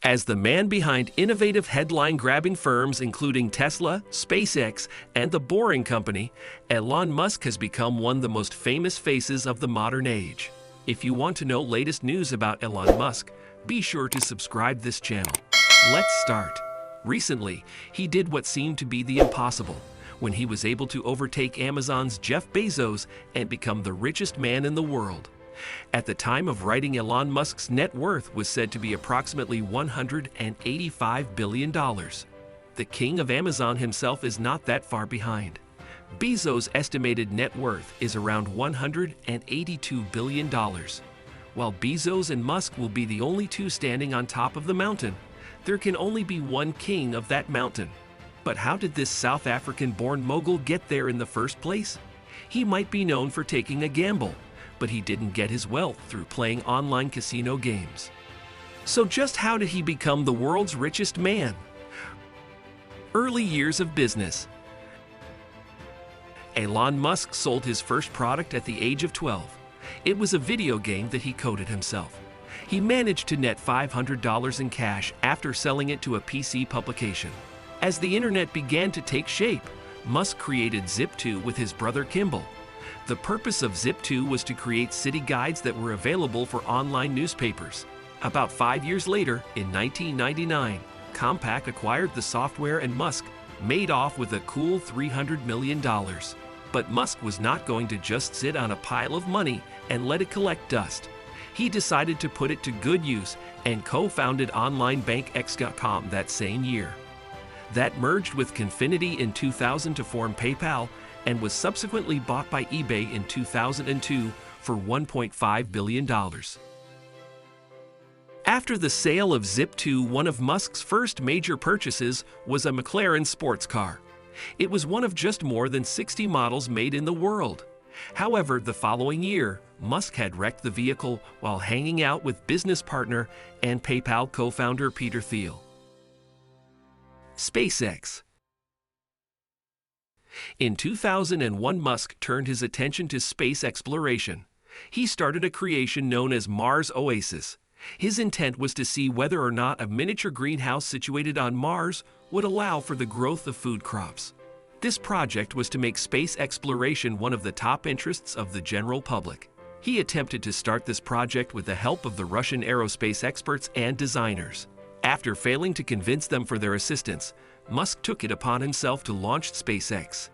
As the man behind innovative headline-grabbing firms including Tesla, SpaceX, and The Boring Company, Elon Musk has become one of the most famous faces of the modern age. If you want to know latest news about Elon Musk, be sure to subscribe this channel. Let's start. Recently, he did what seemed to be the impossible, when he was able to overtake Amazon's Jeff Bezos and become the richest man in the world. At the time of writing, Elon Musk's net worth was said to be approximately $185 billion. The king of Amazon himself is not that far behind. Bezos' estimated net worth is around $182 billion. While Bezos and Musk will be the only two standing on top of the mountain, there can only be one king of that mountain. But how did this South African-born mogul get there in the first place? He might be known for taking a gamble, but he didn't get his wealth through playing online casino games. So just how did he become the world's richest man? Early years of business. Elon Musk sold his first product at the age of 12. It was a video game that he coded himself. He managed to net $500 in cash after selling it to a PC publication. As the internet began to take shape, Musk created Zip2 with his brother Kimball. The purpose of Zip2 was to create city guides that were available for online newspapers. About 5 years later, in 1999, Compaq acquired the software and Musk made off with a cool $300 million. But Musk was not going to just sit on a pile of money and let it collect dust. He decided to put it to good use and co-founded onlinebankx.com that same year. That merged with Confinity in 2000 to form PayPal and was subsequently bought by eBay in 2002 for $1.5 billion. After the sale of Zip2, one of Musk's first major purchases was a McLaren sports car. It was one of just more than 60 models made in the world. However, the following year, Musk had wrecked the vehicle while hanging out with business partner and PayPal co-founder Peter Thiel. SpaceX. In 2001, Musk turned his attention to space exploration. He started a creation known as Mars Oasis. His intent was to see whether or not a miniature greenhouse situated on Mars would allow for the growth of food crops. This project was to make space exploration one of the top interests of the general public. He attempted to start this project with the help of the Russian aerospace experts and designers. After failing to convince them for their assistance, Musk took it upon himself to launch SpaceX.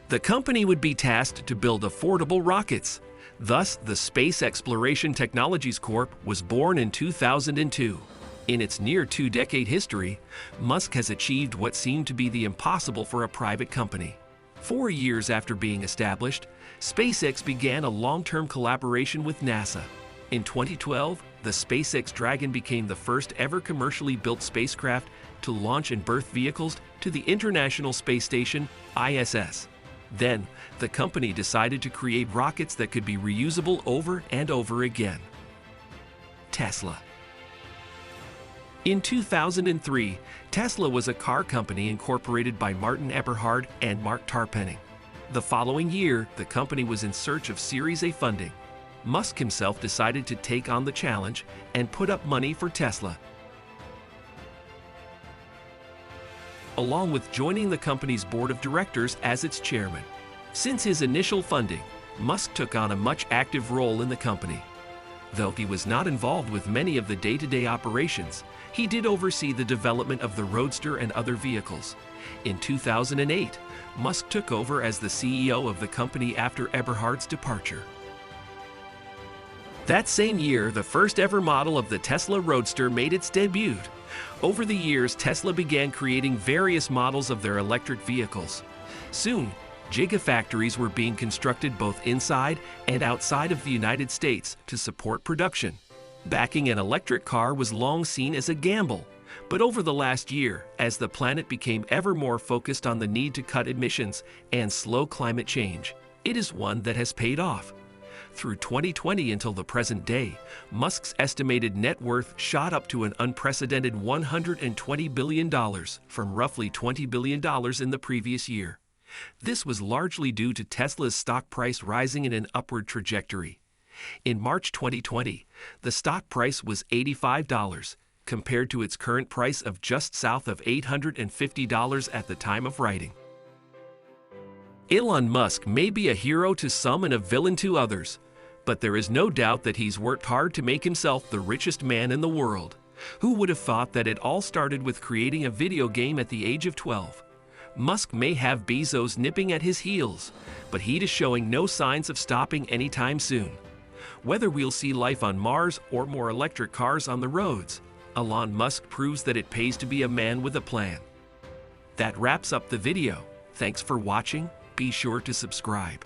The company would be tasked to build affordable rockets. Thus, the Space Exploration Technologies Corp was born in 2002. In its near two-decade history, Musk has achieved what seemed to be the impossible for a private company. 4 years after being established, SpaceX began a long-term collaboration with NASA. In 2012, the SpaceX Dragon became the first ever commercially built spacecraft to launch and berth vehicles to the International Space Station, ISS. Then, the company decided to create rockets that could be reusable over and over again. Tesla. In 2003, Tesla was a car company incorporated by Martin Eberhard and Mark Tarpenning. The following year, the company was in search of Series A funding. Musk himself decided to take on the challenge and put up money for Tesla, along with joining the company's board of directors as its chairman. Since his initial funding, Musk took on a much active role in the company. Though he was not involved with many of the day-to-day operations, he did oversee the development of the Roadster and other vehicles. In 2008, Musk took over as the CEO of the company after Eberhard's departure. That same year, the first ever model of the Tesla Roadster made its debut. Over the years, Tesla began creating various models of their electric vehicles. Soon, gigafactories were being constructed both inside and outside of the United States to support production. Backing an electric car was long seen as a gamble, but over the last year, as the planet became ever more focused on the need to cut emissions and slow climate change, it is one that has paid off. Through 2020 until the present day, Musk's estimated net worth shot up to an unprecedented $120 billion from roughly $20 billion in the previous year. This was largely due to Tesla's stock price rising in an upward trajectory. In March 2020, the stock price was $85, compared to its current price of just south of $850 at the time of writing. Elon Musk may be a hero to some and a villain to others, but there is no doubt that he's worked hard to make himself the richest man in the world. Who would have thought that it all started with creating a video game at the age of 12? Musk may have Bezos nipping at his heels, but he is showing no signs of stopping anytime soon. Whether we'll see life on Mars or more electric cars on the roads, Elon Musk proves that it pays to be a man with a plan. That wraps up the video. Thanks for watching. Be sure to subscribe.